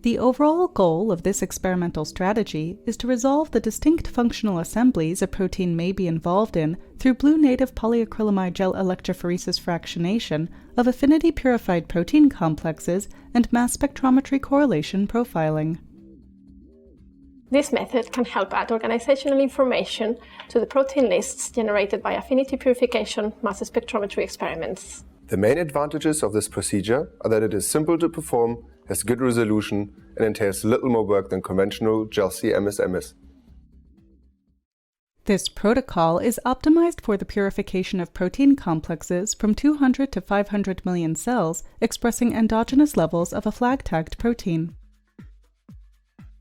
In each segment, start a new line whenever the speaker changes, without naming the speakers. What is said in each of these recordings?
The overall goal of this experimental strategy is to resolve the distinct functional assemblies a protein may be involved in through blue native polyacrylamide gel electrophoresis fractionation of affinity purified protein complexes and mass spectrometry correlation profiling.
This method can help add organizational information to the protein lists generated by affinity purification mass spectrometry experiments.
The main advantages of this procedure are that it is simple to perform, has good resolution, and entails little more work than conventional GelC-MS-MS.
This protocol is optimized for the purification of protein complexes from 200 to 500 million cells expressing endogenous levels of a flag-tagged protein.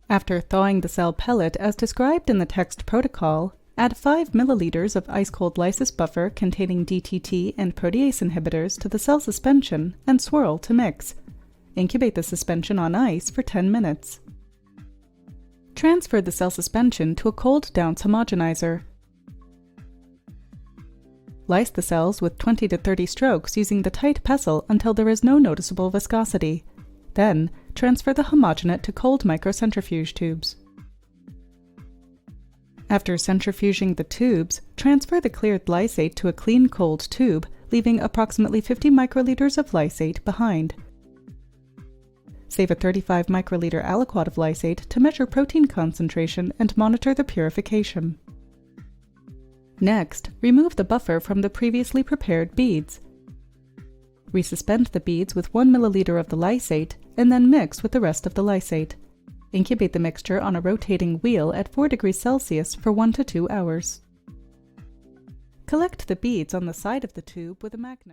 After thawing the cell pellet as described in the text protocol, add 5 milliliters of ice-cold lysis buffer containing DTT and protease inhibitors to the cell suspension and swirl to mix. Incubate the suspension on ice for 10 minutes. Transfer the cell suspension to a cold Downs homogenizer. Lyse the cells with 20 to 30 strokes using the tight pestle until there is no noticeable viscosity. Then, transfer the homogenate to cold microcentrifuge tubes. After centrifuging the tubes, transfer the cleared lysate to a clean cold tube, leaving approximately 50 microliters of lysate behind. Save a 35 microliter aliquot of lysate to measure protein concentration and monitor the purification. Next, remove the buffer from the previously prepared beads. Resuspend the beads with 1 milliliter of the lysate and then mix with the rest of the lysate. Incubate the mixture on a rotating wheel at 4 degrees Celsius for 1 to 2 hours. Collect the beads on the side of the tube with a magnet.